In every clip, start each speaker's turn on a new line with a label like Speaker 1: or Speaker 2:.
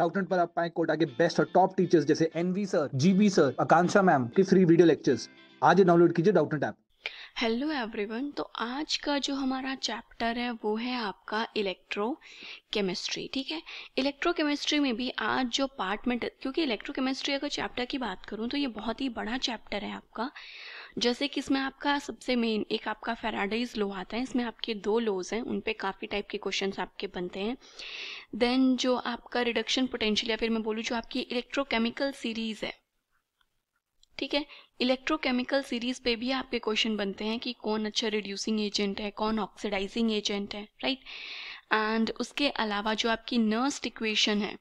Speaker 1: Doubtnut पर आप पाए कोटा के बेस्ट और टॉप टीचर्स जैसे एनवी सर, जीबी सर, आकांक्षा मैम के फ्री वीडियो लेक्चर्स। आज डाउनलोड कीजिए डाउटनेट ऐप।
Speaker 2: Hello everyone. तो आज का जो हमारा चैप्टर है वो है आपका इलेक्ट्रोकेमिस्ट्री। ठीक है, इलेक्ट्रोकेमिस्ट्री में भी आज जो पार्ट में, क्योंकि इलेक्ट्रोकेमिस्ट्री अगर चैप्टर की बात करूं तो ये बहुत ही बड़ा चैप्टर है आपका। जैसे कि इसमें आपका सबसे मेन एक आपका फैराडेज लॉ आता है। इसमें आपके दो लॉज हैं, उन पे काफ़ी टाइप के क्वेश्चंस आपके बनते हैं। देन जो आपका रिडक्शन पोटेंशियल या फिर मैं बोलूँ जो आपकी इलेक्ट्रोकेमिकल सीरीज है, ठीक है, इलेक्ट्रोकेमिकल सीरीज पे भी आपके क्वेश्चन बनते हैं कि कौन अच्छा रिड्यूसिंग एजेंट है, कौन ऑक्सीडाइजिंग एजेंट है, राइट। एंड उसके अलावा जो आपकी नर्स्ट इक्वेशन है,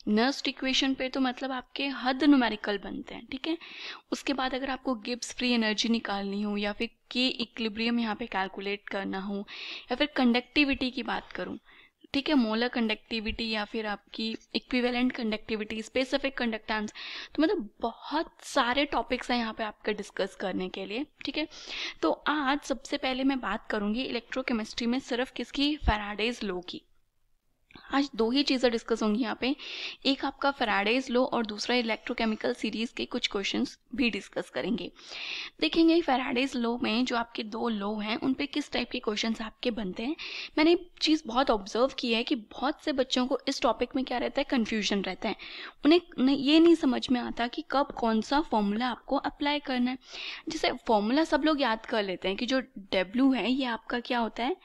Speaker 2: नर्स्ट इक्वेशन पे तो मतलब आपके हद न्यूमेरिकल बनते हैं। ठीक है, उसके बाद अगर आपको गिब्स फ्री एनर्जी निकालनी हो या फिर के इक्विलिब्रियम यहाँ पे कैलकुलेट करना हो या फिर कंडक्टिविटी की बात करूँ, ठीक है, मोलर कंडक्टिविटी या फिर आपकी इक्विवेलेंट कंडक्टिविटी, स्पेसिफिक कंडक्टेंस, तो मतलब बहुत सारे टॉपिक्स हैं यहाँ पे आपका डिस्कस करने के लिए। ठीक है, तो आज सबसे पहले मैं बात करूंगी इलेक्ट्रोकेमिस्ट्री में सिर्फ किसकी, फैराडेज लॉ की। आज दो ही चीज़ें डिस्कस होंगी यहाँ पे, एक आपका फैराडेज लॉ और दूसरा इलेक्ट्रोकेमिकल सीरीज के कुछ क्वेश्चंस भी डिस्कस करेंगे। देखेंगे फैराडेज लॉ में जो आपके दो लॉ हैं उन पे किस टाइप के क्वेश्चंस आपके बनते हैं। मैंने एक चीज़ बहुत ऑब्जर्व की है कि बहुत से बच्चों को इस टॉपिक में क्या रहता है, कन्फ्यूजन रहता है। उन्हें ये नहीं समझ में आता कि कब कौन सा फॉर्मूला आपको अप्लाई करना है। जैसे फॉर्मूला सब लोग याद कर लेते हैं कि जो डब्ल्यू है ये आपका क्या होता है,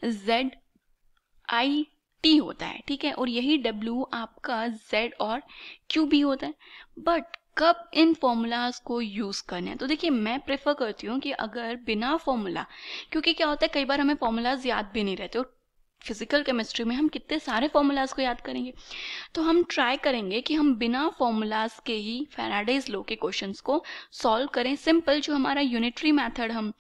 Speaker 2: ZIT होता है। ठीक है, और यही W आपका Z और Q भी होता है। बट कब इन फॉर्मूलाज को यूज करना है, तो देखिए मैं प्रेफर करती हूँ कि अगर बिना फॉर्मूला, क्योंकि क्या होता है कई बार हमें फॉर्मूलाज याद भी नहीं रहते और फिजिकल केमिस्ट्री में हम कितने सारे फॉर्मूलाज को याद करेंगे, तो हम ट्राई करेंगे कि हम बिना फॉर्मूलाज के ही फैराडेज लॉ के क्वेश्चंस को सॉल्व करें। सिंपल जो हमारा यूनिटरी मेथड, हम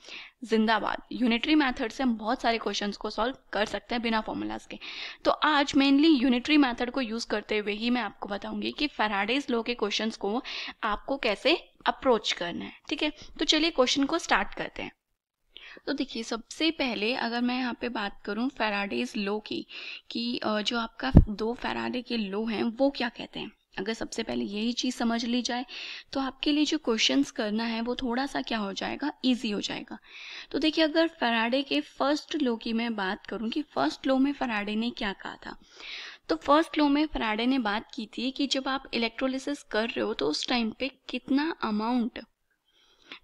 Speaker 2: जिंदाबाद यूनिटरी मेथड से हम बहुत सारे क्वेश्चंस को सॉल्व कर सकते हैं बिना फॉर्मूलाज के। तो आज मेनली यूनिटरी मेथड को यूज करते हुए ही मैं आपको बताऊंगी कि फैराडेज लॉ के क्वेश्चंस को आपको कैसे अप्रोच करना है। ठीक है, तो चलिए क्वेश्चन को स्टार्ट करते हैं। तो देखिए सबसे पहले अगर मैं यहाँ पे बात करूँ फैराडेज लॉ की, कि जो आपका दो फैराडे के लॉ हैं वो क्या कहते हैं, अगर सबसे पहले यही चीज़ समझ ली जाए तो आपके लिए जो क्वेश्चंस करना है वो थोड़ा सा क्या हो जाएगा, इजी हो जाएगा। तो देखिए अगर फैराडे के फर्स्ट लॉ की मैं बात करूँ कि फर्स्ट लॉ में फैराडे ने क्या कहा था, तो फर्स्ट लॉ में फैराडे ने बात की थी कि जब आप इलेक्ट्रोलिसिस कर रहे हो तो उस टाइम पे कितना अमाउंट,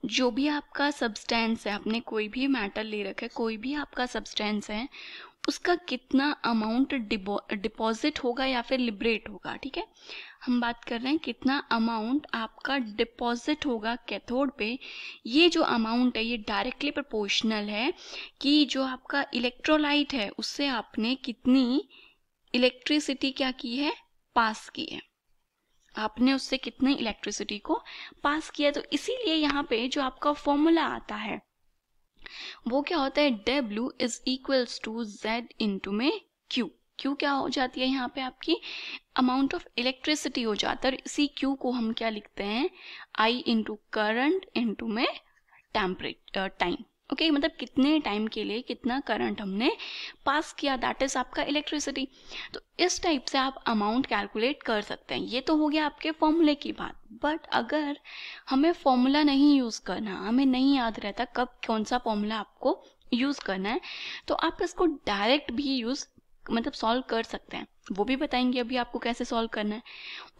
Speaker 2: जो भी आपका सब्सटेंस है, आपने कोई भी मैटर ले रखा है, कोई भी आपका सब्सटेंस है, उसका कितना अमाउंट डिपॉजिट होगा या फिर लिबरेट होगा। ठीक है, हम बात कर रहे हैं कितना अमाउंट आपका डिपॉजिट होगा कैथोड पे। ये जो अमाउंट है ये डायरेक्टली प्रोपोर्शनल है कि जो आपका इलेक्ट्रोलाइट है उससे आपने कितनी इलेक्ट्रिसिटी क्या की है, पास की है, आपने उससे कितनी इलेक्ट्रिसिटी को पास किया। तो इसीलिए यहाँ पे जो आपका फॉर्मूला आता है वो क्या होता है, W is equals to Z into में Q। Q क्या हो जाती है यहाँ पे, आपकी अमाउंट ऑफ इलेक्ट्रिसिटी हो जाता है। इसी Q को हम क्या लिखते हैं, I इंटू करंट इंटू में टाइम। ओके, मतलब कितने टाइम के लिए कितना करंट हमने पास किया, दैट इज आपका इलेक्ट्रिसिटी। तो इस टाइप से आप अमाउंट कैलकुलेट कर सकते हैं। ये तो हो गया आपके फॉर्मूले की बात। बट अगर हमें फॉर्मूला नहीं यूज करना, हमें नहीं याद रहता कब कौन सा फॉर्मूला आपको यूज करना है, तो आप इसको डायरेक्ट भी यूज मतलब सॉल्व कर सकते हैं। वो भी बताएंगे अभी आपको कैसे सॉल्व करना है।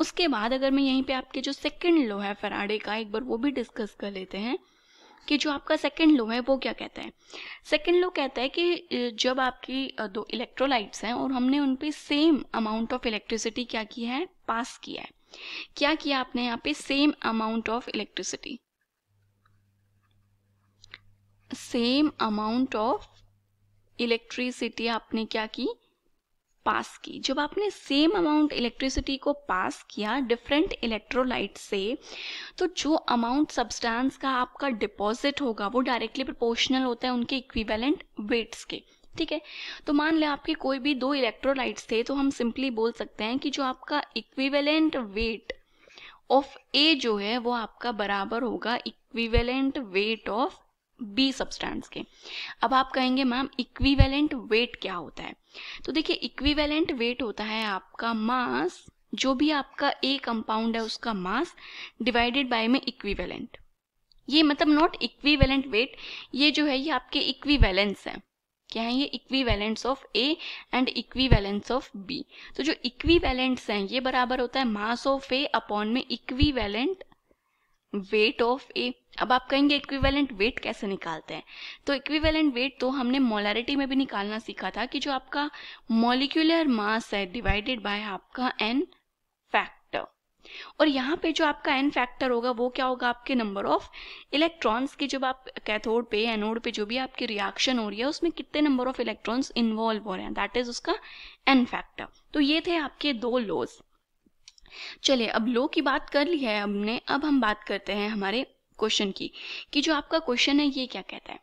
Speaker 2: उसके बाद अगर मैं यहीं पे आपके जो सेकंड लॉ है फैराडे का, एक बार वो भी डिस्कस कर लेते हैं कि जो आपका सेकंड लॉ है वो क्या कहता है। सेकंड लॉ कहता है कि जब आपकी दो इलेक्ट्रोलाइट्स हैं और हमने उन पे सेम अमाउंट ऑफ इलेक्ट्रिसिटी क्या की है, पास किया है। क्या किया आपने यहाँ पे, same amount of electricity, same amount of electricity आपने क्या की, पास की। जब आपने सेम अमाउंट इलेक्ट्रिसिटी को पास किया डिफरेंट इलेक्ट्रोलाइट से, तो जो अमाउंट सब्सटेंस का आपका डिपॉजिट होगा वो डायरेक्टली प्रोपोर्शनल होता है उनके इक्विवेलेंट वेट्स के। ठीक है, तो मान लें आपके कोई भी दो इलेक्ट्रोलाइट्स थे, तो हम सिंपली बोल सकते हैं कि जो आपका इक्विवेलेंट वेट ऑफ ए जो है वो आपका बराबर होगा equivalent weight of B substance के। अब आप कहेंगे मैम इक्विवेलेंट वेट क्या होता है? तो देखिए इक्विवेलेंट वेट होता है आपका मास, जो भी आपका ए कंपाउंड है उसका मास डिवाइडेड बाय में इक्विवेलेंट। ये मतलब नॉट इक्विवेलेंट वेट, ये जो है ये आपके इक्विवेलेंस है। क्या है ये? Equivalence of A and equivalence of B. तो जो इक्विवेलेंट्स हैं ये बराबर होता है मास ऑफ ए अपॉन में इक्विवेलेंट वेट ऑफ ए। अब आप कहेंगे इक्विवेलेंट वेट कैसे निकालते हैं? तो इक्विवेलेंट वेट तो हमने मोलैरिटी में भी निकालना सीखा था कि जो आपका मॉलिक्यूलर मास है डिवाइडेड बाय आपका एन फैक्टर, और यहाँ पे जो आपका एन फैक्टर होगा वो क्या होगा? आपके नंबर ऑफ इलेक्ट्रॉन्स की, जब आप कैथोड पे एनोड पे जो भी आपकी रिएक्शन हो रही है उसमें कितने नंबर ऑफ इलेक्ट्रॉन्स इन्वॉल्व हो रहे हैं, दैट इज उसका एन फैक्टर। तो ये थे आपके दो लॉज। चलिए अब लो की बात कर ली है हमने, अब हम बात करते हैं हमारे क्वेश्चन की कि जो आपका क्वेश्चन है ये क्या कहता है।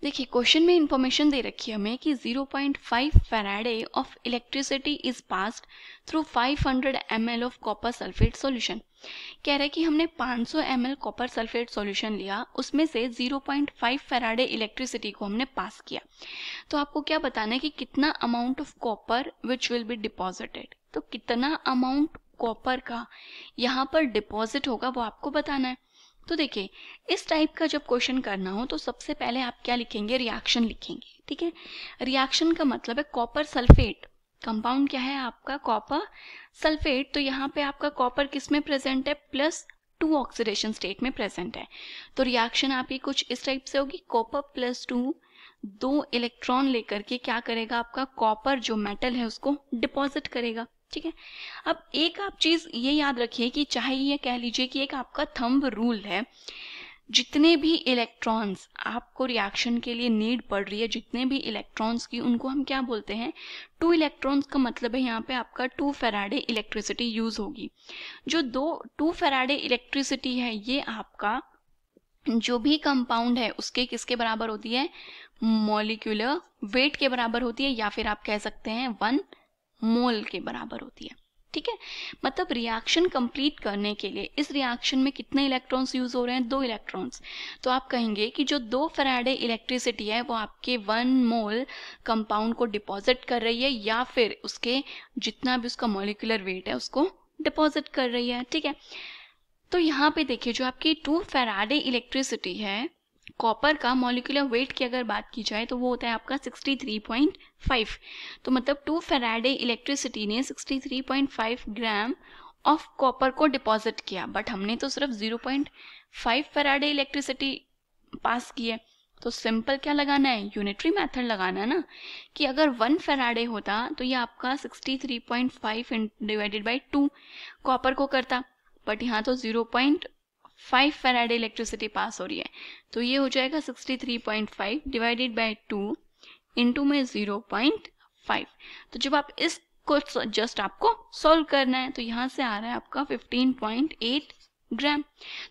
Speaker 2: देखिए क्वेश्चन में इंफॉर्मेशन दे रखी है हमें कि 0.5 Faraday of electricity is passed through 500 ml of copper sulphate solution. कह रहा है कि हमने 500 ml कॉपर सल्फेट सॉल्यूशन लिया, उसमें से 0.5 फैराडे इलेक्ट्रिसिटी को हमने पास किया। तो आपको क्या बताना है कि कितना amount of copper which will be deposited. तो कितना अमाउंट कॉपर का यहाँ पर डिपॉजिट होगा वो आपको बताना है। तो देखिए इस टाइप का जब क्वेश्चन करना हो तो सबसे पहले आप क्या लिखेंगे? रिएक्शन लिखेंगे। ठीक है, रिएक्शन का मतलब है कॉपर सल्फेट, कंपाउंड क्या है आपका? Copper sulphate. तो यहाँ पे आपका कॉपर किस में प्रेजेंट है? +2 ऑक्सीडेशन स्टेट में प्रेजेंट है। तो रिएक्शन आपकी कुछ इस टाइप से होगी, कॉपर +2 2 इलेक्ट्रॉन लेकर के क्या करेगा? आपका कॉपर जो मेटल है उसको डिपॉजिट करेगा। ठीक है, अब एक आप चीज ये याद रखिए कि चाहे ये कह लीजिए कि एक आपका थंब रूल है, जितने भी इलेक्ट्रॉन्स आपको रिएक्शन के लिए नीड पड़ रही है, जितने भी इलेक्ट्रॉन्स की, उनको हम क्या बोलते हैं? 2 इलेक्ट्रॉन्स का मतलब है यहाँ पे आपका 2 फैराडे इलेक्ट्रिसिटी यूज होगी। जो 2 फैराडे इलेक्ट्रिसिटी है ये आपका जो भी कंपाउंड है उसके किसके बराबर होती है? मॉलिक्यूलर वेट के बराबर होती है, या फिर आप कह सकते हैं 1 मोल के बराबर होती है। ठीक है, मतलब रिएक्शन कंप्लीट करने के लिए इस रिएक्शन में कितने इलेक्ट्रॉन्स यूज हो रहे हैं? 2 इलेक्ट्रॉन्स। तो आप कहेंगे कि जो 2 फैराडे इलेक्ट्रिसिटी है वो आपके 1 मोल कंपाउंड को डिपॉजिट कर रही है, या फिर उसके जितना भी उसका मॉलिक्यूलर वेट है उसको डिपॉजिट कर रही है। ठीक है, तो यहाँ पे देखिए जो आपकी 2 फैराडे इलेक्ट्रिसिटी है, कॉपर का मॉलिक्यूलर वेट की अगर बात की जाए तो वो होता है आपका 63.5। तो मतलब 2 फैराडे इलेक्ट्रिसिटी ने 63.5 ग्राम ऑफ कॉपर को डिपॉजिट किया, बट हमने तो सिर्फ 0.5 फैराडे इलेक्ट्रिसिटी पास की है। तो सिंपल क्या लगाना है? यूनिटरी मेथड लगाना है ना, कि अगर 1 फैराडे होता तो ये आपका 63.5 डिवाइडेड बाई 2 कॉपर को करता, बट यहाँ तो 0.5 फैराडे इलेक्ट्रिसिटी पास हो रही है, तो ये हो जाएगा 63.5 डिवाइडेड बाय 2 इंटू में 0.5। तो जब आप इसको जस्ट आपको सॉल्व करना है तो यहाँ से आ रहा है आपका 15.8 ग्राम।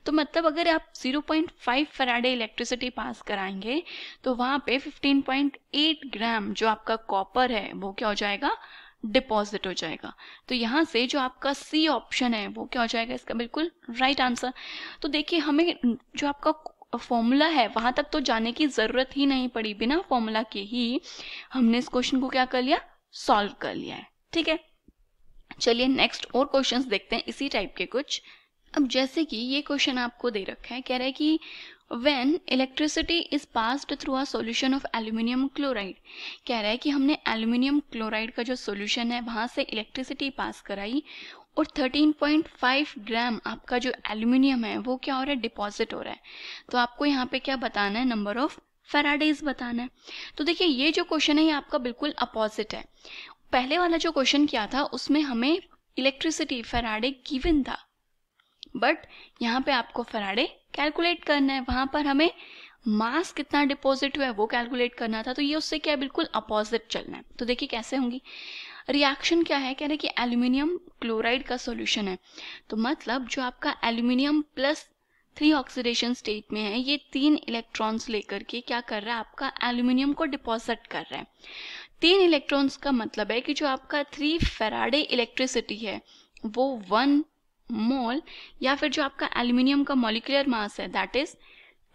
Speaker 2: तो मतलब अगर आप 0.5 फैराडे इलेक्ट्रिसिटी पास कराएंगे तो वहाँ पे 15.8 ग्राम जो आपका कॉपर है वो क्या हो जाएगा? डिपॉजिट हो जाएगा। तो यहाँ से जो आपका सी ऑप्शन है वो क्या हो जाएगा? इसका बिल्कुल राइट आंसर। तो देखिए हमें जो आपका फॉर्मूला है वहां तक तो जाने की जरूरत ही नहीं पड़ी, बिना फॉर्मूला के ही हमने इस क्वेश्चन को क्या कर लिया? सॉल्व कर लिया है। ठीक है, चलिए नेक्स्ट और क्वेश्चंस देखते हैं इसी टाइप के कुछ। अब जैसे कि ये क्वेश्चन आपको दे रखा है, कह रहा है कि when electricity is passed through a solution of aluminium chloride, कह रहा है कि हमने एल्यूमिनियम क्लोराइड का जो सॉल्यूशन है वहां से इलेक्ट्रिसिटी पास कराई और 13.5 ग्राम आपका जो एल्यूमिनियम है वो क्या हो रहा है? डिपॉजिट हो रहा है। तो आपको यहाँ पे क्या बताना है? नंबर ऑफ फैराडेज बताना है। तो देखिए ये जो क्वेश्चन है ये आपका बिल्कुल अपोजिट है। पहले वाला जो क्वेश्चन किया था उसमें हमें इलेक्ट्रिसिटी फैराडे गिवन था, बट यहाँ पे आपको फैराडे कैलकुलेट करना है, वहां पर हमें मास कितना डिपॉजिट हुआ है वो कैलकुलेट करना था। तो ये उससे क्या बिल्कुल अपोजिट चलना है। तो देखिए कैसे होंगी रिएक्शन। क्या है? कह रहे हैं कि एल्यूमिनियम क्लोराइड का सॉल्यूशन है, तो मतलब जो आपका एल्यूमिनियम +3 ऑक्सीडेशन स्टेट में है ये 3 इलेक्ट्रॉन्स लेकर के क्या कर रहा है? आपका एल्यूमिनियम को डिपॉजिट कर रहा है। 3 इलेक्ट्रॉन्स का मतलब है कि जो आपका 3 फैराडे इलेक्ट्रिसिटी है वो 1 मोल, या फिर जो आपका एल्यूमिनियम का मॉलिक्यूलर मास है that is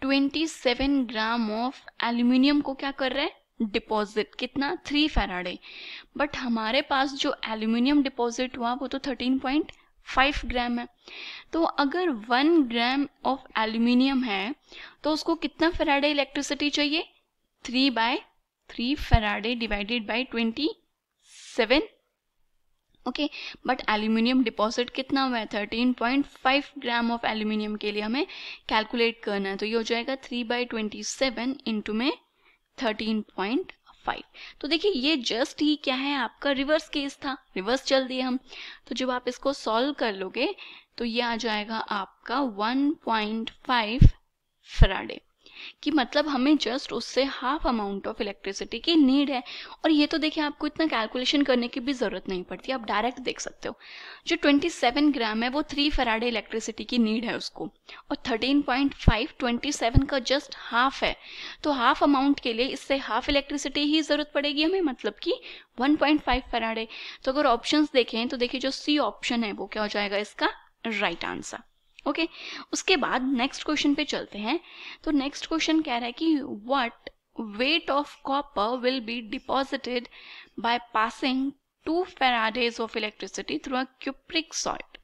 Speaker 2: 27 gram of aluminium को क्या कर रहा है, डिपॉजिट, कितना, 3 फैराडे। बट हमारे पास जो एल्यूमिनियम डिपॉजिट हुआ वो तो 13.5 ग्राम है। तो अगर 1 ग्राम ऑफ एल्यूमिनियम है तो उसको कितना फैराडे इलेक्ट्रिसिटी चाहिए, 3/3 Faraday divided by 27। Okay, but aluminium deposit कितना हुआ है, 13.5 ग्राम ऑफ एल्यूमिनियम के लिए हमें कैलकुलेट करना है। तो ये हो जाएगा 3/27 इंटू में 13.5। तो देखिए ये जस्ट ही क्या है, आपका रिवर्स केस था, रिवर्स चल दिए हम। तो जब आप इसको सॉल्व कर लोगे तो ये आ जाएगा आपका 1.5 फैराडे, कि मतलब हमें जस्ट उससे हाफ अमाउंट ऑफ इलेक्ट्रिसिटी की नीड है। और ये तो देखिए आपको इतना कैलकुलेशन करने की भी जरूरत नहीं पड़ती, आप डायरेक्ट देख सकते हो। जो 27 ग्राम है वो 3 फैराडे इलेक्ट्रिसिटी की नीड है उसको, और 13.5 27 का जस्ट हाफ है। तो हाफ अमाउंट के लिए इससे हाफ इलेक्ट्रिसिटी ही जरूरत पड़ेगी हमें, मतलब कि 1.5 फैराडे। तो अगर ऑप्शंस देखें तो देखिए जो सी ऑप्शन है वो क्या हो जाएगा इसका राइट आंसर। ओके, उसके बाद नेक्स्ट क्वेश्चन पे चलते हैं। तो नेक्स्ट क्वेश्चन कह रहा है कि what weight of copper will be deposited by passing 2 Faraday's of electricity through a cupric salt.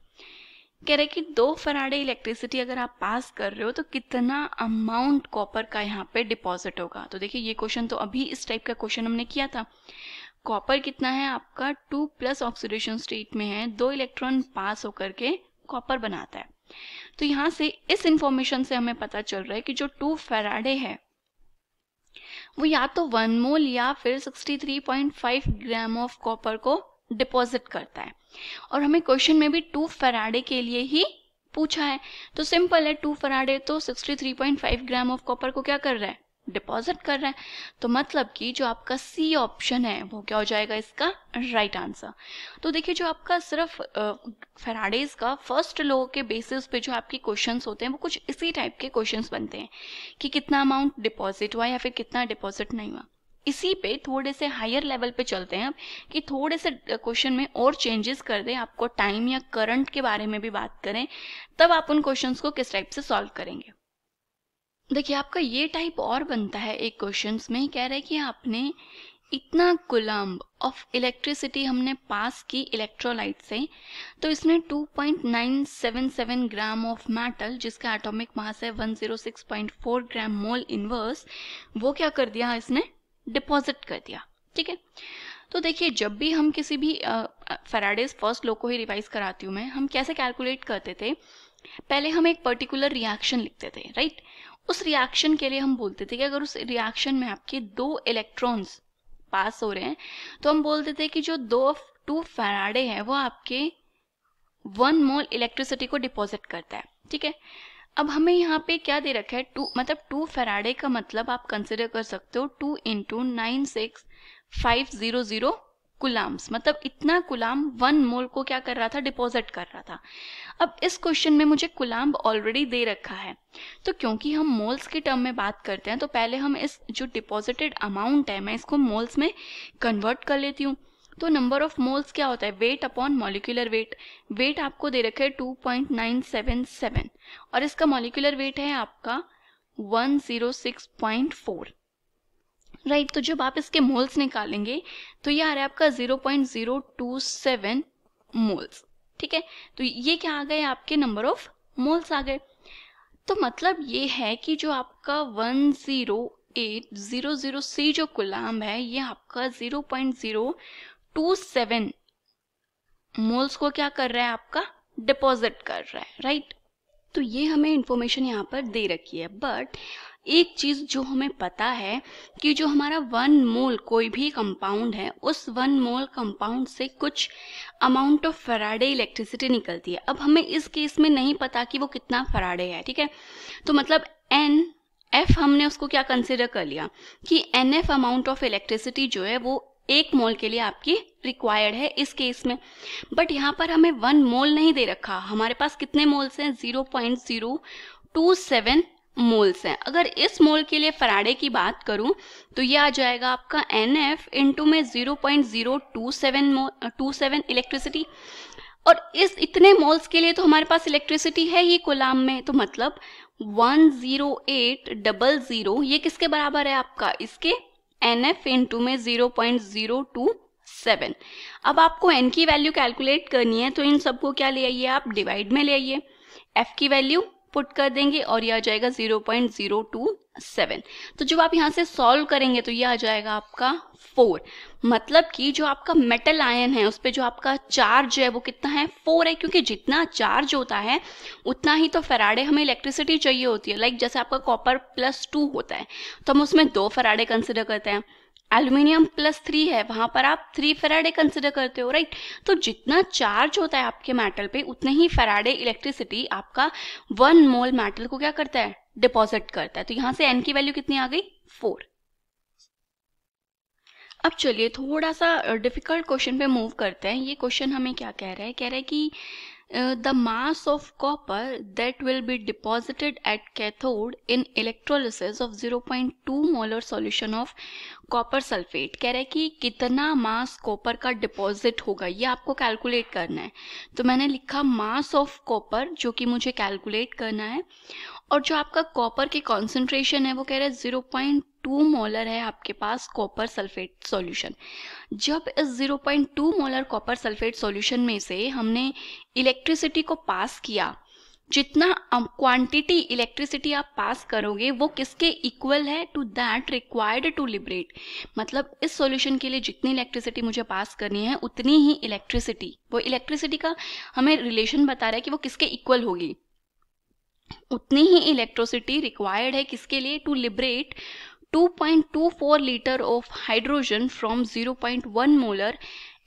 Speaker 2: कह रहे हैं कि 2 फैराडे इलेक्ट्रिसिटी अगर आप पास कर रहे हो तो कितना अमाउंट कॉपर का यहाँ पे डिपॉजिट होगा। तो देखिए ये क्वेश्चन तो अभी इस टाइप का क्वेश्चन हमने किया था। कॉपर कितना है आपका, 2+ ऑक्सीडेशन स्टेट में है, 2 इलेक्ट्रॉन पास होकर के कॉपर बनाता है। तो यहां से इस इंफॉर्मेशन से हमें पता चल रहा है कि जो 2 फैराडे है वो या तो 1 मोल या फिर 63.5 ग्राम ऑफ कॉपर को डिपॉजिट करता है। और हमें क्वेश्चन में भी 2 फैराडे के लिए ही पूछा है, तो सिंपल है, 2 फैराडे तो 63.5 ग्राम ऑफ कॉपर को क्या कर रहा है, डिपॉजिट कर रहा है। तो मतलब कि जो आपका सी ऑप्शन है वो क्या हो जाएगा इसका राइट आंसर। तो देखिए जो आपका सिर्फ फैराडेज का फर्स्ट लॉ के बेसिस पे जो आपके क्वेश्चंस होते हैं वो कुछ इसी टाइप के क्वेश्चंस बनते हैं कि कितना अमाउंट डिपॉजिट हुआ या फिर कितना डिपॉजिट नहीं हुआ। इसी पे थोड़े से हायर लेवल पे चलते हैं अब, कि थोड़े से क्वेश्चन में और चेंजेस कर दें, आपको टाइम या करंट के बारे में भी बात करें, तब आप उन क्वेश्चंस को किस टाइप से सॉल्व करेंगे। देखिए आपका ये टाइप और बनता है एक क्वेश्चंस में, कह रहे हैं कि आपने इतना कुलम्ब ऑफ इलेक्ट्रिसिटी हमने पास की इलेक्ट्रोलाइट से, तो इसने 2.977 ग्राम ऑफ मेटल जिसका एटॉमिक मास है 106.4 ग्राम मोल इनवर्स, वो क्या कर दिया, इसने डिपॉजिट कर दिया। ठीक है, तो देखिए जब भी हम किसी भी फैराडेज फर्स्ट लॉ को ही रिवाइज कराती हूँ मैं, हम कैसे कैलकुलेट करते थे, पहले हम एक पर्टिकुलर रिएक्शन लिखते थे, राइट। उस रिएक्शन के लिए हम बोलते थे कि अगर उस रिएक्शन में आपके 2 इलेक्ट्रॉन्स पास हो रहे हैं तो हम बोलते थे कि जो 2 फैराडे है वो आपके 1 मोल इलेक्ट्रिसिटी को डिपॉजिट करता है। ठीक है, अब हमें यहाँ पे क्या दे रखा है, 2 मतलब 2 फैराडे का मतलब आप कंसिडर कर सकते हो 2 × 96500 कुलाम्स, मतलब इतना कुलाम 1 मोल को क्या कर रहा था, डिपॉजिट कर रहा था। अब इस क्वेश्चन में मुझे कुलाम्ब ऑलरेडी दे रखा है, तो क्योंकि हम मोल्स के टर्म में बात करते हैं तो पहले हम इस जो डिपॉजिटेड अमाउंट है मैं इसको मोल्स में कन्वर्ट कर लेती हूँ। तो नंबर ऑफ मोल्स क्या होता है, weight upon molecular weight. Weight आपको दे रखा है 2.977 और इसका मॉलिक्यूलर वेट है आपका 106.4, राइट। तो जब आप इसके मोल्स निकालेंगे तो ये आ रहा है आपका 0.027 मोल्स। ठीक है, तो ये क्या आ गए, आपके नंबर ऑफ मोल्स आ गए। तो मतलब ये है कि जो आपका 10800 C जो कुलाम्ब है ये आपका 0.027 मोल्स को क्या कर रहा है, आपका डिपॉजिट कर रहा है, राइट। तो ये हमें इंफॉर्मेशन यहाँ पर दे रखी है। बट एक चीज जो हमें पता है कि जो हमारा 1 मोल कोई भी कंपाउंड है उस 1 मोल कंपाउंड से कुछ अमाउंट ऑफ फैराडे इलेक्ट्रिसिटी निकलती है। अब हमें इस केस में नहीं पता कि वो कितना फैराडे है, ठीक है। तो मतलब NF हमने उसको क्या कंसिडर कर लिया कि NF अमाउंट ऑफ इलेक्ट्रिसिटी जो है वो 1 मोल के लिए आपकी रिक्वायर्ड है इस केस में। बट यहाँ पर हमें 1 मोल नहीं दे रखा, हमारे पास कितने मोल्स हैं, 0.027 मोल्स हैं। अगर इस मोल के लिए फैराडे की बात करूं तो ये आ जाएगा आपका NF इंटू में 0.027 इलेक्ट्रिसिटी। और इस इतने मोल्स के लिए तो हमारे पास इलेक्ट्रिसिटी है ही कूलाम में, तो मतलब 10800 ये किसके बराबर है आपका, इसके NF इंटू में 0.027। अब आपको n की वैल्यू कैलकुलेट करनी है, तो इन सबको क्या ले आइए आप, डिवाइड में ले आइए, f की वैल्यू पुट कर देंगे और ये आ जाएगा 0.027। तो जब आप यहाँ से सॉल्व करेंगे तो ये आ जाएगा आपका 4। मतलब कि जो आपका मेटल आयन है उस पे जो आपका चार्ज है वो कितना है, 4 है, क्योंकि जितना चार्ज होता है उतना ही तो फैराडे हमें इलेक्ट्रिसिटी चाहिए होती है। लाइक जैसे आपका कॉपर +2 होता है तो हम उसमें 2 फैराडे कंसिडर करते हैं, एल्यूमिनियम +3 है वहां पर आप 3 फैराडे कंसिडर करते हो, राइट। तो जितना चार्ज होता है आपके मेटल पे उतने ही फैराडे इलेक्ट्रिसिटी आपका 1 मोल मेटल को क्या करता है, डिपॉजिट करता है। तो यहां से n की वैल्यू कितनी आ गई, 4। अब चलिए थोड़ा सा डिफिकल्ट क्वेश्चन पे मूव करते हैं। ये क्वेश्चन हमें क्या कह रहा है, कह रहा है कि the mass of copper that will be deposited at cathode in electrolysis of 0.2 molar solution of copper sulfate। कह रहा है कि कितना मास कॉपर का डिपॉजिट होगा, ये आपको कैलकुलेट करना है। तो मैंने लिखा मास ऑफ कॉपर जो कि मुझे कैलकुलेट करना है, और जो आपका कॉपर की कॉन्सेंट्रेशन है वो कह रहा है 0.2 मोलर है आपके पास कॉपर सल्फेट सॉल्यूशन। जब इस 0.2 मोलर कॉपर सल्फेट सॉल्यूशन में से हमने इलेक्ट्रिसिटी को पास किया, जितना क्वांटिटी इलेक्ट्रिसिटी आप पास करोगे वो किसके इक्वल है, to that required to liberate. मतलब इस सॉल्यूशन के लिए जितनी इलेक्ट्रिसिटी मुझे पास करनी है उतनी ही इलेक्ट्रिसिटी, वो इलेक्ट्रिसिटी का हमें रिलेशन बता रहा है कि वो किसके इक्वल होगी, उतनी ही इलेक्ट्रिसिटी रिक्वायर्ड है किसके लिए, to liberate 2.24 litre of hydrogen from 0.1 molar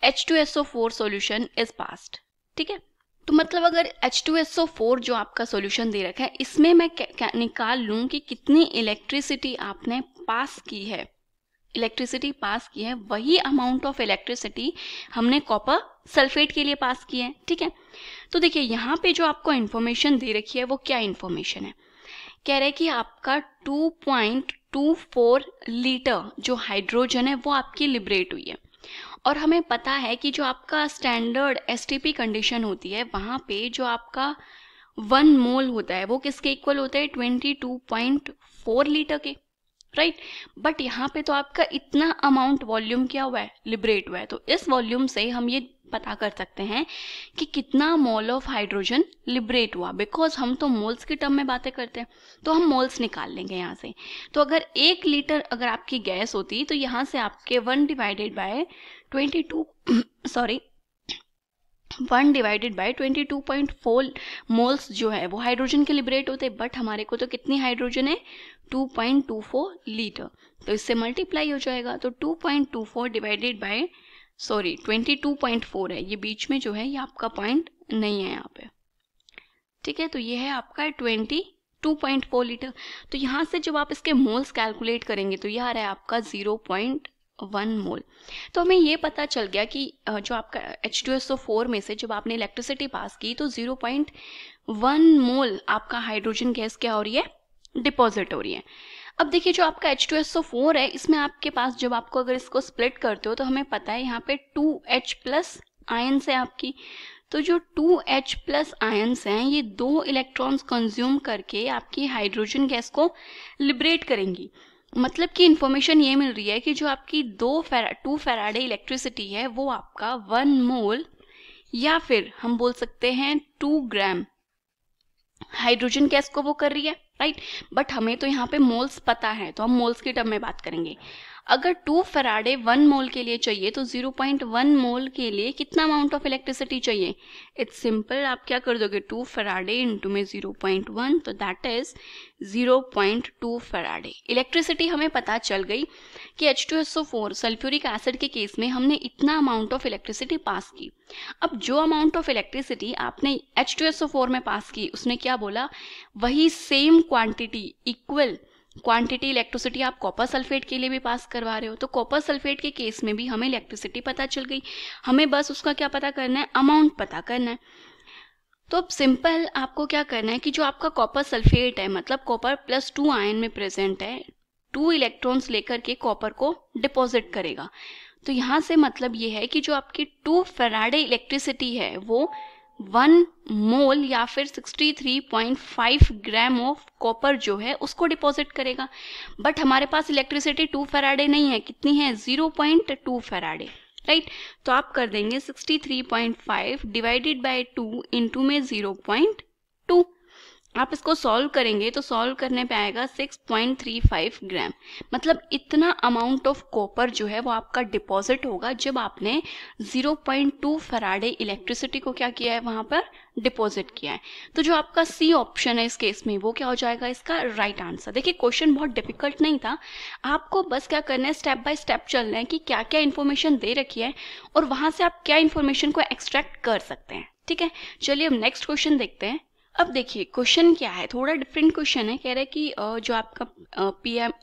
Speaker 2: H2SO4 solution is passed. ठीक है, तो मतलब अगर H2SO4 जो आपका सॉल्यूशन दे रखा है इसमें मैं निकाल लूं कि कितनी इलेक्ट्रिसिटी आपने पास की है, इलेक्ट्रिसिटी पास की है, वही अमाउंट ऑफ इलेक्ट्रिसिटी हमने कॉपर सल्फेट के लिए पास की है। ठीक है, तो देखिए यहाँ पे जो आपको इन्फॉर्मेशन दे रखी है वो क्या इन्फॉर्मेशन है, कह रहे हैं कि आपका 2.24 लीटर जो हाइड्रोजन है वो आपकी लिबरेट हुई है, और हमें पता है कि जो आपका स्टैंडर्ड एसटीपी कंडीशन होती है वहां पे जो आपका 1 मोल होता है वो किसके इक्वल होता है, 22.4 लीटर के, राइट। बट यहाँ पे तो आपका इतना अमाउंट वॉल्यूम क्या हुआ है, लिबरेट हुआ है। तो इस वॉल्यूम से हम ये पता कर सकते हैं कि कितना मोल ऑफ हाइड्रोजन लिबरेट हुआ, बिकॉज हम तो मोल्स की टर्म में बातें करते हैं, तो हम मोल्स निकाल लेंगे यहाँ से। तो अगर 1 लीटर अगर आपकी गैस होती तो यहाँ से आपके 1 डिवाइडेड बाय 22.4 मोल्स जो है वो हाइड्रोजन के लिबरेट होते, बट हमारे को तो कितनी हाइड्रोजन है, 2.24 लीटर, तो इससे मल्टीप्लाई हो जाएगा। तो 2.24 डिवाइडेड बाय 22.4 है, ये बीच में जो है ये आपका पॉइंट नहीं है यहाँ पे। ठीक है, तो ये है आपका 22.4 लीटर। तो यहाँ से जब आप इसके मोल्स कैलकुलेट करेंगे तो ये आ रहा है आपका 0.1 मोल। तो हमें ये पता चल गया कि जो आपका H2SO4 में से जब आपने इलेक्ट्रिसिटी पास की तो 0.1 मोल आपका हाइड्रोजन गैस क्या हो रही है, डिपॉजिट हो रही है। अब देखिए जो आपका H2SO4 है इसमें आपके पास जब आपको अगर इसको स्प्लिट करते हो तो हमें पता है यहाँ पे 2H प्लस आयन्स है आपकी, तो जो 2H प्लस आयन्स हैं ये 2 इलेक्ट्रॉन्स कंज्यूम करके आपकी हाइड्रोजन गैस को लिबरेट करेंगी। मतलब कि इंफॉर्मेशन ये मिल रही है कि जो आपकी 2 फैराडे इलेक्ट्रिसिटी है वो आपका 1 मोल या फिर हम बोल सकते हैं 2 ग्राम हाइड्रोजन गैस को वो कर रही है, राइट। बट हमें तो यहाँ पे मोल्स पता है तो हम मोल्स की टर्म में बात करेंगे। अगर 2 फैराडे 1 मोल के लिए चाहिए तो 0.1 मोल के लिए कितना अमाउंट ऑफ इलेक्ट्रिसिटी चाहिए, इट्स सिंपल, आप क्या कर दोगे 2 फैराडे इंटू में 0.1, तो दैट इज 0.2 फैराडे। इलेक्ट्रिसिटी हमें पता चल गई कि H2SO4 सल्फ्यूरिक एसिड के केस में हमने इतना अमाउंट ऑफ इलेक्ट्रिसिटी पास की। अब जो अमाउंट ऑफ इलेक्ट्रिसिटी आपने H2SO4 में पास की उसने क्या बोला, वही same quantity, equal quantity electricity आप कॉपर सल्फेट के लिए भी पास करवा रहे हो। तो कॉपर सल्फेट के केस में भी हमें इलेक्ट्रिसिटी पता चल गई, हमें बस उसका क्या पता करना है, अमाउंट पता करना है। तो अब सिंपल आपको क्या करना है कि जो आपका कॉपर सल्फेट है मतलब कॉपर +2 आयन में प्रेजेंट है, 2 इलेक्ट्रॉन्स लेकर के कॉपर को डिपॉजिट करेगा। तो यहाँ से मतलब ये है कि जो आपकी 2 फैराडे इलेक्ट्रिसिटी है वो 1 मोल या फिर 63.5 ग्राम ऑफ कॉपर जो है उसको डिपॉजिट करेगा। बट हमारे पास इलेक्ट्रिसिटी 2 फैराडे नहीं है, कितनी है 0.2 फैराडे, राइट। तो आप कर देंगे 63.5 डिवाइडेड बाय 2 इंटू में 0.2। आप इसको सॉल्व करेंगे तो सॉल्व करने पे आएगा 6.35 ग्राम। मतलब इतना अमाउंट ऑफ कॉपर जो है वो आपका डिपॉजिट होगा जब आपने 0.2 फैराडे इलेक्ट्रिसिटी को क्या किया है, वहां पर डिपॉजिट किया है। तो जो आपका सी ऑप्शन है इस केस में वो क्या हो जाएगा इसका राइट आंसर। देखिए क्वेश्चन बहुत डिफिकल्ट नहीं था, आपको बस क्या करना है, स्टेप बाय स्टेप चलना है कि क्या क्या इन्फॉर्मेशन दे रखी है और वहां से आप क्या इन्फॉर्मेशन को एक्सट्रैक्ट कर सकते हैं। ठीक है, चलिए अब नेक्स्ट क्वेश्चन देखते हैं। अब देखिए क्वेश्चन क्या है, थोड़ा डिफरेंट क्वेश्चन है। कह रहे हैं कि जो आपका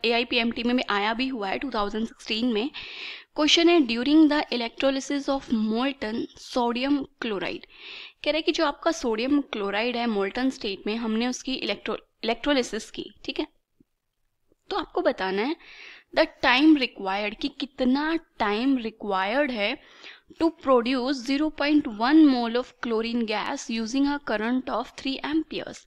Speaker 2: AIPMT में आया भी हुआ है 2016 में। क्वेश्चन है during the electrolysis of molten sodium chloride. कह रहे हैं कि जो आपका सोडियम क्लोराइड है मोल्टन स्टेट में, हमने उसकी इलेक्ट्रोलिसिस की, ठीक है। तो आपको बताना है द टाइम रिक्वायर्ड, कि कितना टाइम रिक्वायर्ड है to produce 0.1 mole of chlorine gas using a current of 3 amperes।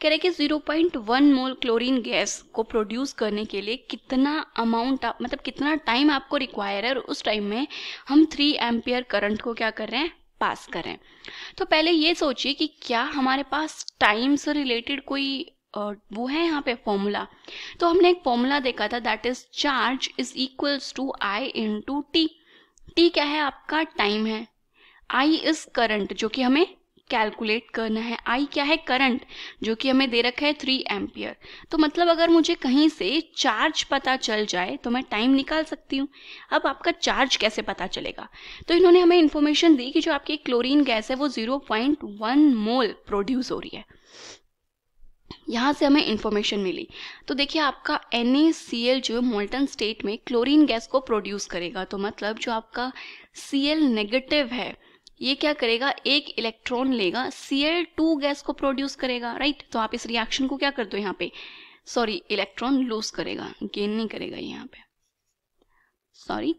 Speaker 2: कह रहे कि 0.1 मोल क्लोरीन गैस को प्रोड्यूस करने के लिए कितना अमाउंट मतलब कितना टाइम आपको रिक्वायर है और उस टाइम में हम 3 एम्पियर करंट को क्या कर रहे हैं, पास कर रहे हैं। तो पहले ये सोचिए कि क्या हमारे पास टाइम से रिलेटेड कोई वो है यहाँ पे फॉर्मूला। तो हमने एक फॉर्मूला देखा था, that is charge is equals to I into t. T क्या है, आपका टाइम है, आई इज करंट जो कि हमें कैलकुलेट करना है, आई क्या है करंट जो कि हमें दे रखा है 3 एम्पियर। तो मतलब अगर मुझे कहीं से चार्ज पता चल जाए तो मैं टाइम निकाल सकती हूँ। अब आपका चार्ज कैसे पता चलेगा, तो इन्होंने हमें इंफॉर्मेशन दी कि जो आपकी क्लोरीन गैस है वो 0.1 मोल प्रोड्यूस हो रही है, यहाँ से हमें इंफॉर्मेशन मिली। तो देखिए आपका NaCl जो मोल्टन स्टेट में क्लोरीन गैस को प्रोड्यूस करेगा, तो मतलब जो आपका Cl नेगेटिव है ये क्या करेगा, एक इलेक्ट्रॉन लेगा, Cl2 गैस को प्रोड्यूस करेगा, राइट। तो आप इस रिएक्शन को क्या कर दो यहाँ पे, सॉरी इलेक्ट्रॉन लूज करेगा, गेन नहीं करेगा यहाँ पे, सॉरी।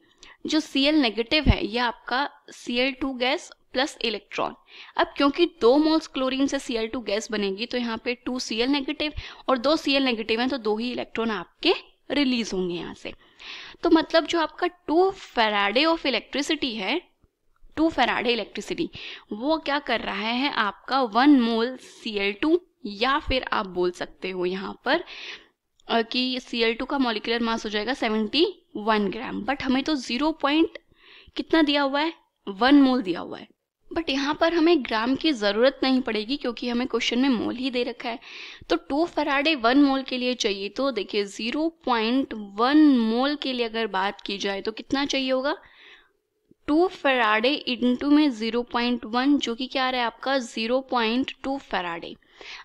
Speaker 2: जो Cl नेगेटिव है ये आपका Cl2 गैस प्लस इलेक्ट्रॉन। अब क्योंकि 2 मोल्स क्लोरीन से Cl2 गैस बनेगी तो यहाँ पे 2 Cl नेगेटिव और 2 Cl नेगेटिव हैं तो 2 ही इलेक्ट्रॉन आपके रिलीज होंगे यहाँ से। तो मतलब जो आपका 2 फैराडे ऑफ इलेक्ट्रिसिटी है, 2 फैराडे इलेक्ट्रिसिटी वो क्या कर रहा है आपका 1 मोल Cl2, या फिर आप बोल सकते हो यहाँ पर कि Cl2 का मॉलिक्यूलर मास हो जाएगा 71 ग्राम। बट हमें तो 0 पॉइंट कितना दिया हुआ है, 1 मोल दिया हुआ है। बट यहाँ पर हमें ग्राम की ज़रूरत नहीं पड़ेगी क्योंकि हमें क्वेश्चन में मोल ही दे रखा है। तो 2 फैराडे 1 मोल के लिए चाहिए, तो देखिए 0.1 मोल के लिए अगर बात की जाए तो कितना चाहिए होगा, 2 फैराडे इंटू में 0.1 जो कि क्या आ रहा है आपका 0.2 फैराडे।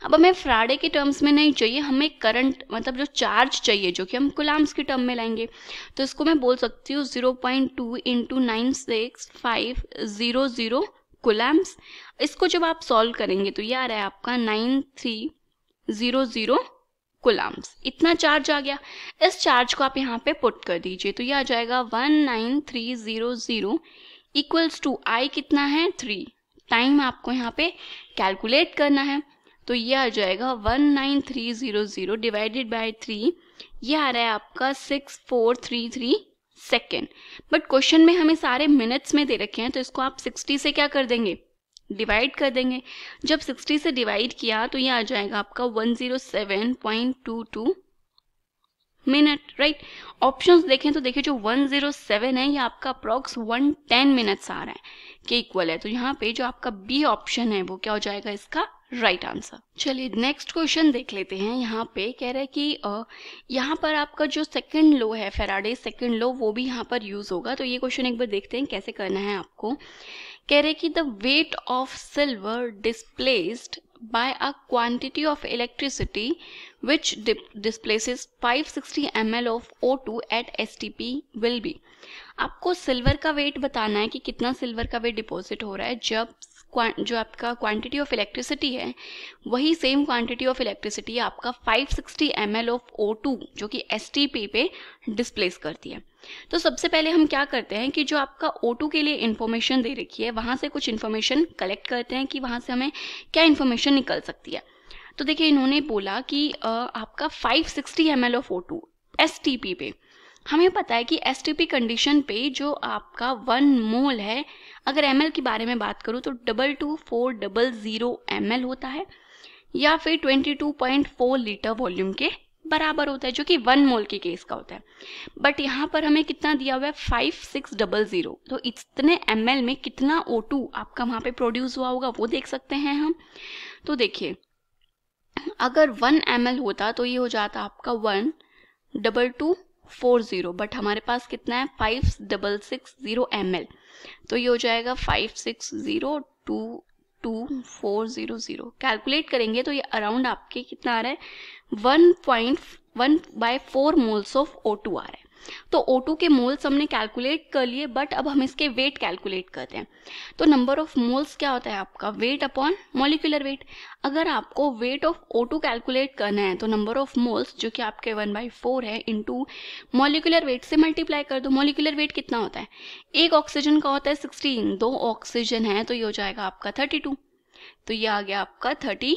Speaker 2: अब हमें फैराडे के टर्म्स में नहीं चाहिए, हमें करंट मतलब जो चार्ज चाहिए जो कि हम कुलाम्स की टर्म में लाएंगे। तो इसको मैं बोल सकती हूँ 0.2 इंटू 96500 कुलाम्स। इसको जब आप सॉल्व करेंगे तो ये आ रहा है आपका 9300 कुलाम्स। इतना चार्ज आ गया, इस चार्ज को आप यहाँ पे पुट कर दीजिए तो ये आ जाएगा 19300 इक्वल्स टू आई कितना है 3। टाइम आपको यहाँ पे कैलकुलेट करना है तो ये आ जाएगा 19300 डिवाइडेड बाय 3, ये आ रहा है आपका 6433 सेकेंड। बट क्वेश्चन में हमें सारे मिनट्स में दे रखे हैं तो इसको आप 60 से क्या कर देंगे, डिवाइड कर देंगे। जब 60 से डिवाइड किया तो ये आ जाएगा आपका 107.22 मिनट, राइट। ऑप्शंस देखें तो देखिए जो 107 है ये आपका अप्रॉक्स 110 मिनट्स आ रहा है के इक्वल है। तो यहाँ पे जो आपका बी ऑप्शन है वो क्या हो जाएगा इसका राइट आंसर। चलिए नेक्स्ट क्वेश्चन देख लेते हैं। यहाँ पे कह रहे हैं कि यहाँ पर आपका जो सेकंड लॉ है फैराडे सेकंड लॉ वो भी यहाँ पर यूज होगा। तो ये क्वेश्चन एक बार देखते हैं कैसे करना है आपको। कह रहे कि the wait of silver displaced by a quantity of electricity which displaces 560 ml of O2 at STP will be। आपको सिल्वर का वेट बताना है कि कितना सिल्वर का वेट डिपॉजिट हो रहा है जब जो आपका क्वांटिटी ऑफ इलेक्ट्रिसिटी है वही सेम क्वांटिटी ऑफ इलेक्ट्रिसिटी आपका 560 ml ऑफ O2 जो कि STP पे डिस्प्लेस करती है। तो सबसे पहले हम क्या करते हैं कि जो आपका O2 के लिए इन्फॉर्मेशन दे रखी है वहाँ से कुछ इन्फॉर्मेशन कलेक्ट करते हैं कि वहाँ से हमें क्या इन्फॉर्मेशन निकल सकती है। तो देखिए इन्होंने बोला कि आपका 560 ml ऑफ O2 STP पे, हमें पता है कि STP कंडीशन पे जो आपका 1 मोल है, अगर ml की बारे में बात करूँ तो 22400 ml होता है या फिर 22.4 लीटर वॉल्यूम के बराबर होता है, जो कि 1 मोल के केस का होता है। बट यहाँ पर हमें कितना दिया हुआ है 5600, तो इतने ml में कितना O2 आपका वहाँ पे प्रोड्यूस हुआ होगा वो देख सकते हैं हम। तो देखिए अगर 1 ml होता तो ये हो जाता आपका 12240, बट हमारे पास कितना है 5660 ml, तो ये हो जाएगा 560222400। कैलकुलेट करेंगे तो ये अराउंड आपके कितना आ रहा है 1.1/4 मोल्स ऑफ O2 आ रहा है। तो O2 के मोल्स हमने कैलकुलेट कर लिए, बट अब हम इसके वेट कैलकुलेट करते हैं। तो नंबर ऑफ मोल्स क्या होता है आपका वेट अपॉन मॉलिक्यूलर वेट। अगर आपको वेट ऑफ O2 कैलकुलेट करना है तो नंबर ऑफ मोल्स जो कि आपके 1/4 है इंटू मॉलिक्यूलर वेट से मल्टीप्लाई कर दो। मॉलिक्यूलर वेट कितना होता है, एक ऑक्सीजन का होता है 16, 2 ऑक्सीजन है तो ये हो जाएगा आपका 32, तो ये आ गया आपका 32,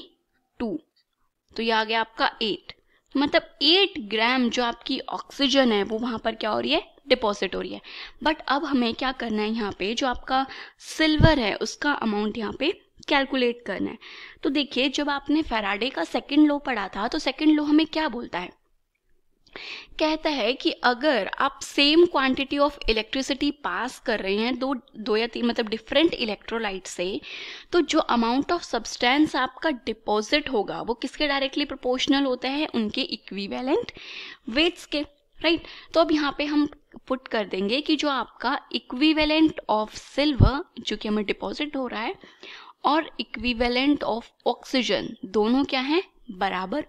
Speaker 2: तो ये आ गया आपका 8, मतलब 8 ग्राम जो आपकी ऑक्सीजन है वो वहां पर क्या हो रही है डिपॉजिट हो रही है। बट अब हमें क्या करना है, यहाँ पे जो आपका सिल्वर है उसका अमाउंट यहाँ पे कैलकुलेट करना है। तो देखिए जब आपने फैराडे का सेकंड लॉ पढ़ा था तो सेकंड लॉ हमें क्या बोलता है, कहता है कि अगर आप same quantity of electricity pass कर रहे हैं दो या तीन मतलब डिफरेंट इलेक्ट्रोलाइट से, तो जो अमाउंट ऑफ सब्सटेंस आपका डिपॉजिट होगा वो किसके डायरेक्टली प्रोपोर्शनल होता है, उनके इक्विवेलेंट वेट्स के, राइट। तो अब यहाँ पे हम पुट कर देंगे कि जो आपका इक्विवेलेंट ऑफ सिल्वर जो कि हमें डिपॉजिट हो रहा है और इक्विवेलेंट ऑफ ऑक्सीजन दोनों क्या है बराबर।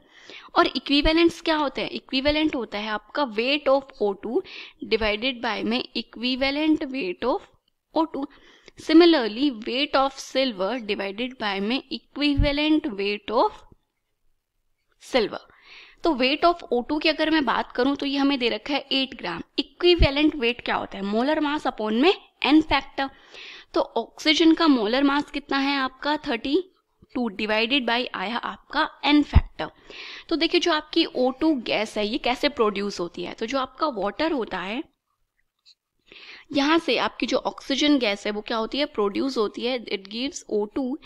Speaker 2: और इक्विवेलेंट्स क्या होते हैं, इक्विवेलेंट होता है आपका weight of O2 divided by में equivalent weight of O2। Similarly weight of silver divided by में इक्विवेलेंट वेट ऑफ सिल्वर। तो वेट ऑफ O2 की अगर मैं बात करूं तो ये हमें दे रखा है 8 ग्राम। इक्विवेलेंट वेट क्या होता है, मोलर मास अपॉन में n फैक्टर। तो ऑक्सीजन का मोलर मास कितना है आपका 32 डिवाइडेड बाय आया आपका n फैक्टर। तो देखिए जो आपकी O2 गैस है ये कैसे प्रोड्यूस होती है, तो जो आपका वाटर होता है यहाँ से आपकी जो ऑक्सीजन गैस है वो क्या होती है प्रोड्यूस होती है, it gives O2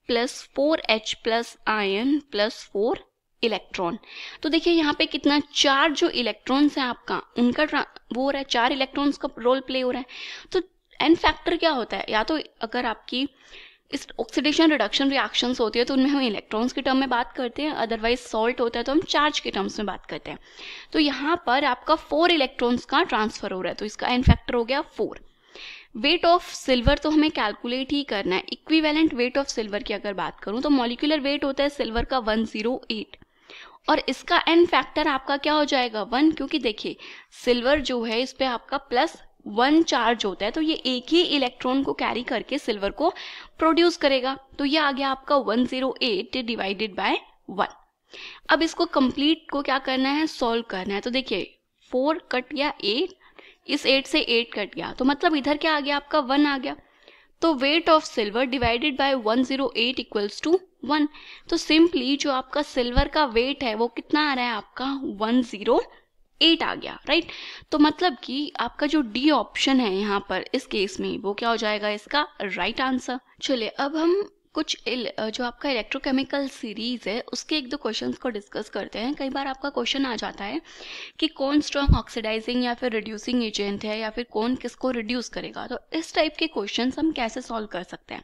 Speaker 2: plus 4H plus ion plus 4 electron. तो देखिए यहाँ पे कितना 4 जो इलेक्ट्रॉन्स हैं आपका उनका वो हो रहा है, 4 इलेक्ट्रॉन्स का रोल प्ले हो रहा है। तो n फैक्टर क्या होता है, या तो अगर आपकी इस ऑक्सीडेशन रिडक्शन रिएक्शंस होती है तो उनमें हम इलेक्ट्रॉन्स के टर्म में बात करते हैं, अदरवाइज सॉल्ट होता है तो हम चार्ज के टर्म्स में बात करते हैं। तो यहाँ पर आपका 4 इलेक्ट्रॉन्स का ट्रांसफर हो रहा है तो इसका n फैक्टर हो गया 4। वेट ऑफ सिल्वर तो हमें कैलकुलेट ही करना है। इक्विवेलेंट वेट ऑफ सिल्वर की अगर बात करूं तो मॉलिक्यूलर वेट होता है सिल्वर का 108 और इसका n फैक्टर आपका क्या हो जाएगा 1, क्योंकि देखिए सिल्वर जो है इस पे आपका +1 चार्ज होता है तो ये एक ही इलेक्ट्रॉन को कैरी करके सिल्वर को प्रोड्यूस करेगा। तो ये आ गया आपका 108 डिवाइडेड बाय 1। अब इसको कंप्लीट को क्या करना है सॉल्व करना है। तो देखिए 4 कट गया 8, इस 8 से 8 कट गया तो मतलब इधर क्या आ गया आपका 1 आ गया। तो weight of silver divided by 108 equals to 1। तो सिंपली जो आपका सिल्वर का वेट है वो कितना आ रहा है आपका 108 आ गया, राइट। तो मतलब कि आपका जो डी ऑप्शन है यहाँ पर इस केस में वो क्या हो जाएगा इसका राइट आंसर। चलिए अब हम कुछ जो आपका इलेक्ट्रोकेमिकल सीरीज है उसके 1-2 क्वेश्चंस को डिस्कस करते हैं। कई बार आपका क्वेश्चन आ जाता है कि कौन स्ट्रॉन्ग ऑक्सीडाइजिंग या फिर रिड्यूसिंग एजेंट है या फिर कौन किसको रिड्यूस करेगा, तो इस टाइप के क्वेश्चंस हम कैसे सॉल्व कर सकते हैं।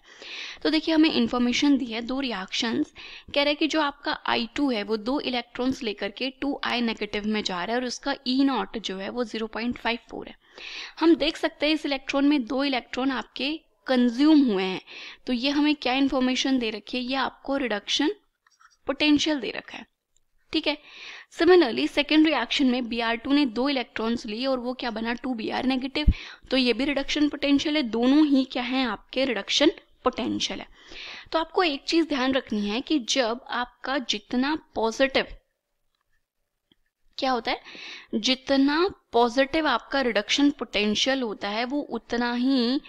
Speaker 2: तो देखिए हमें इन्फॉर्मेशन दी है 2 रिएक्शंस, कह रहा है कि जो आपका I2 है वो 2 इलेक्ट्रॉन्स लेकर के 2I नेगेटिव में जा रहा है और उसका E0 जो है वो 0.54 है। हम देख सकते हैं इस इलेक्ट्रॉन में 2 इलेक्ट्रॉन आपके कंज्यूम हुए हैं। तो ये हमें क्या इंफॉर्मेशन दे रखी है, ये आपको रिडक्शन पोटेंशियल दे रखा है, ठीक है। सिमिलरली सेकेंड रिएक्शन में Br2 ने 2 इलेक्ट्रॉन्स लिए और वो क्या बना 2Br नेगेटिव, तो ये भी रिडक्शन पोटेंशियल है। दोनों ही क्या है आपके रिडक्शन पोटेंशियल है। तो आपको एक चीज ध्यान रखनी है कि जब आपका जितना पॉजिटिव क्या होता है, जितना पॉजिटिव आपका रिडक्शन पोटेंशियल होता है वो उतना ही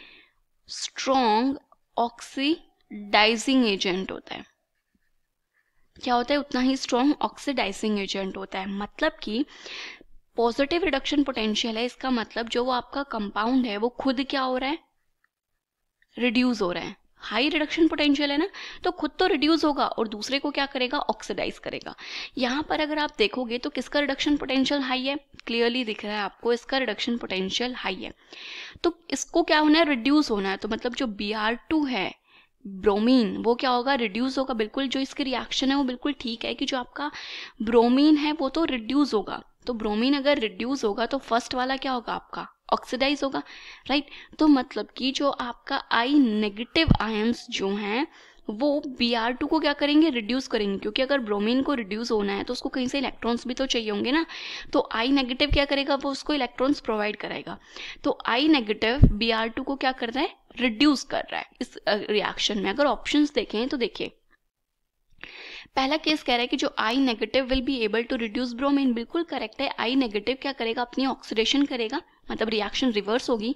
Speaker 2: स्ट्रॉन्ग ऑक्सीडाइजिंग एजेंट होता है। क्या होता है? उतना ही स्ट्रॉन्ग ऑक्सीडाइजिंग एजेंट होता है। मतलब कि पॉजिटिव रिडक्शन पोटेंशियल है, इसका मतलब जो वो आपका कंपाउंड है वो खुद क्या हो रहा है, रिड्यूस हो रहा है। हाई रिडक्शन पोटेंशियल है ना, तो खुद तो रिड्यूस होगा और दूसरे को क्या करेगा, ऑक्सीडाइज करेगा। यहाँ पर अगर आप देखोगे तो किसका रिडक्शन पोटेंशियल हाई है, क्लियरली दिख रहा है आपको, इसका रिडक्शन पोटेंशियल हाई है। तो इसको क्या होना है, रिड्यूस होना है। तो मतलब जो Br2 है ब्रोमीन, वो क्या होगा, रिड्यूस होगा। बिल्कुल जो इसकी रिएक्शन है वो बिल्कुल ठीक है कि जो आपका ब्रोमीन है वो तो रिड्यूस होगा। तो ब्रोमीन अगर रिड्यूस होगा तो फर्स्ट वाला क्या होगा, आपका ऑक्सीडाइज होगा, राइट। तो मतलब कि जो आपका आई नेगेटिव आयंस जो हैं वो Br2 को क्या करेंगे, रिड्यूस करेंगे, क्योंकि अगर ब्रोमीन को रिड्यूस होना है तो उसको कहीं से इलेक्ट्रॉन्स भी तो चाहिए होंगे ना। तो आई नेगेटिव क्या करेगा, वो उसको इलेक्ट्रॉन्स प्रोवाइड कराएगा। तो आई नेगेटिव Br2 को क्या कर रहा है, रिड्यूस कर रहा है इस रिएक्शन में। अगर ऑप्शंस देखें तो देखिए, पहला केस कह रहा है कि जो I negative will be able to reduce bromine, बिल्कुल करेक्ट है। आई नेगेटिव क्या करेगा, अपनी ऑक्सीडेशन करेगा, मतलब रिएक्शन रिवर्स होगी।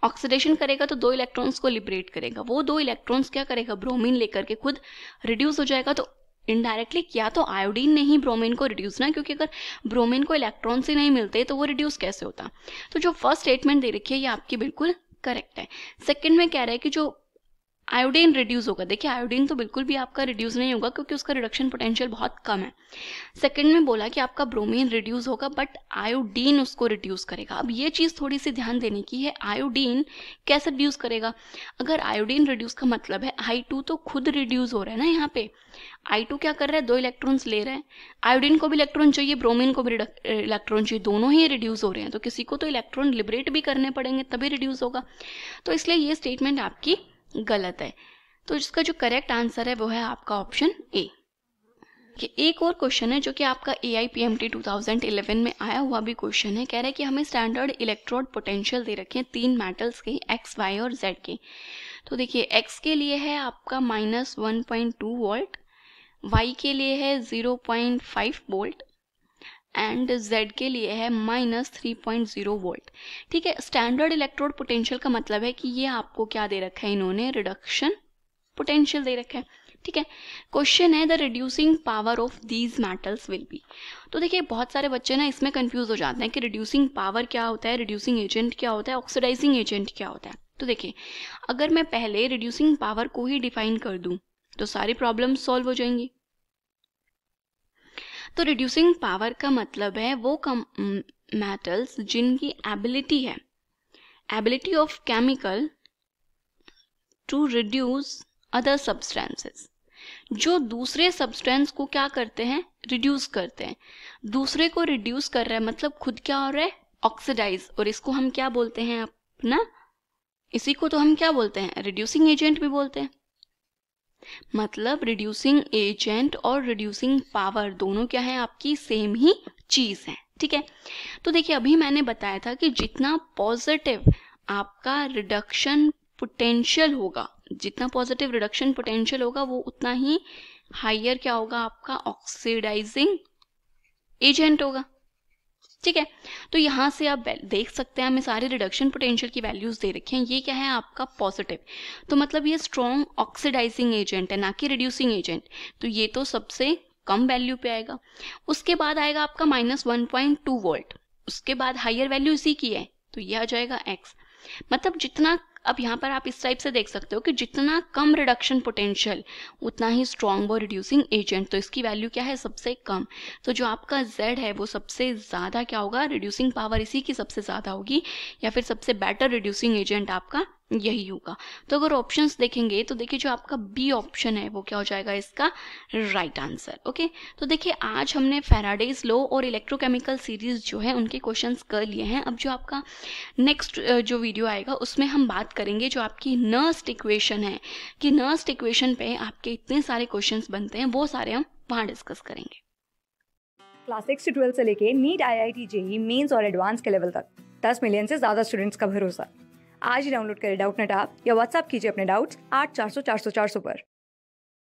Speaker 2: ऑक्सीडेशन करेगा तो 2 इलेक्ट्रॉन्स को लिबरेट करेगा, वो 2 इलेक्ट्रॉन्स क्या करेगा, ब्रोमीन लेकर के खुद रिड्यूस हो जाएगा। तो इनडायरेक्टली क्या तो आयोडीन ने ही ब्रोमीन को रिड्यूस ना, क्योंकि अगर ब्रोमीन को इलेक्ट्रॉन्स ही नहीं मिलते तो वो रिड्यूस कैसे होता। तो जो फर्स्ट स्टेटमेंट दे रखी है ये आपकी बिल्कुल करेक्ट है। सेकेंड में कह रहा है कि जो आयोडीन रिड्यूस होगा, देखिए आयोडीन तो बिल्कुल भी आपका रिड्यूस नहीं होगा क्योंकि उसका रिडक्शन पोटेंशियल बहुत कम है। सेकंड में बोला कि आपका ब्रोमीन रिड्यूस होगा बट आयोडीन उसको रिड्यूस करेगा। अब ये चीज़ थोड़ी सी ध्यान देने की है, आयोडीन कैसे रिड्यूस करेगा। अगर आयोडीन रिड्यूस का मतलब है I2 तो खुद रिड्यूस हो रहा है ना, यहाँ पे I2 क्या कर रहा है, 2 इलेक्ट्रॉन्स ले रहा है। आयोडीन को भी इलेक्ट्रॉन चाहिए, ब्रोमीन को भी इलेक्ट्रॉन चाहिए, दोनों ही रिड्यूस हो रहे हैं, तो किसी को तो इलेक्ट्रॉन लिबरेट भी करने पड़ेंगे तभी रिड्यूस होगा। तो इसलिए ये स्टेटमेंट आपकी गलत है। तो इसका जो करेक्ट आंसर है वो है आपका ऑप्शन ए। एक और क्वेश्चन है जो कि आपका AIPMT 2011 में आया हुआ भी क्वेश्चन है। कह रहा है कि हमें स्टैंडर्ड इलेक्ट्रोड पोटेंशियल दे रखे हैं 3 मेटल्स के, X, Y और Z के। तो देखिए X के लिए है आपका -1.2 वोल्ट, Y के लिए है 0.5 वोल्ट एंड Z के लिए है -3.0 वोल्ट। ठीक है, स्टैंडर्ड इलेक्ट्रोड पोटेंशियल का मतलब है कि ये आपको क्या दे रखा है, इन्होंने रिडक्शन पोटेंशियल दे रखा है। ठीक है, क्वेश्चन है the reducing power of these metals will be. तो देखिए बहुत सारे बच्चे ना इसमें कंफ्यूज हो जाते हैं कि रिड्यूसिंग पावर क्या होता है, रिड्यूसिंग एजेंट क्या होता है, ऑक्सीडाइजिंग एजेंट क्या होता है। तो देखिए अगर मैं पहले रिड्यूसिंग पावर को ही डिफाइन कर दूं तो सारी प्रॉब्लम सॉल्व हो जाएंगी। तो रिड्यूसिंग पावर का मतलब है वो मेटल्स जिनकी एबिलिटी है, ability of chemical to reduce other substances, जो दूसरे सब्सटेंस को क्या करते हैं, रिड्यूस करते हैं। दूसरे को रिड्यूस कर रहा है मतलब खुद क्या हो रहा है, ऑक्सीडाइज। और इसको हम क्या बोलते हैं अपना, इसी को तो हम क्या बोलते हैं, रिड्यूसिंग एजेंट भी बोलते हैं। मतलब रिड्यूसिंग एजेंट और रिड्यूसिंग पावर दोनों क्या है, आपकी सेम ही चीज है। ठीक है, तो देखिए अभी मैंने बताया था कि जितना पॉजिटिव आपका रिडक्शन पोटेंशियल होगा, जितना पॉजिटिव रिडक्शन पोटेंशियल होगा वो उतना ही हायर क्या होगा, आपका ऑक्सीडाइजिंग एजेंट होगा। ठीक है, तो यहां से आप देख सकते हैं हमें सारे रिडक्शन पोटेंशियल की वैल्यूज दे रखे हैं। ये क्या है आपका पॉजिटिव, तो मतलब ये स्ट्रॉन्ग ऑक्सीडाइजिंग एजेंट है ना कि रिड्यूसिंग एजेंट। तो ये तो सबसे कम वैल्यू पे आएगा। उसके बाद आएगा आपका -1.2 वोल्ट, उसके बाद हायर वैल्यू इसी की है तो ये आ जाएगा X। मतलब जितना, अब यहाँ पर आप इस टाइप से देख सकते हो कि जितना कम रिडक्शन पोटेंशियल उतना ही स्ट्रॉन्ग वो रिड्यूसिंग एजेंट। तो इसकी वैल्यू क्या है, सबसे कम। तो जो आपका Z है वो सबसे ज़्यादा क्या होगा, रिड्यूसिंग पावर इसी की सबसे ज़्यादा होगी, या फिर सबसे बेटर रिड्यूसिंग एजेंट आपका यही होगा। तो अगर ऑप्शंस देखेंगे तो देखिए जो आपका बी ऑप्शन है वो क्या हो जाएगा, इसका राइट आंसर। ओके, तो देखिए आज हमने फैराडेज लॉ और इलेक्ट्रोकेमिकल सीरीज जो है उनके क्वेश्चंस कर लिए हैं। अब जो आपका नेक्स्ट जो वीडियो आएगा उसमें हम बात करेंगे जो आपकी नर्स्ट इक्वेशन है, कि नर्स्ट इक्वेशन पे आपके इतने सारे क्वेश्चंस बनते हैं, वो सारे हम वहाँ डिस्कस करेंगे।
Speaker 3: क्लास 6 से 12 से लेके नीट, IIT, JEE मेंस और एडवांस के लेवल तक 10 मिलियन से ज़्यादा स्टूडेंट्स का भरोसा। आज ही डाउनलोड करें डाउटनेट ऐप या व्हाट्सएप कीजिए अपने डाउट्स 8400 400 400 पर।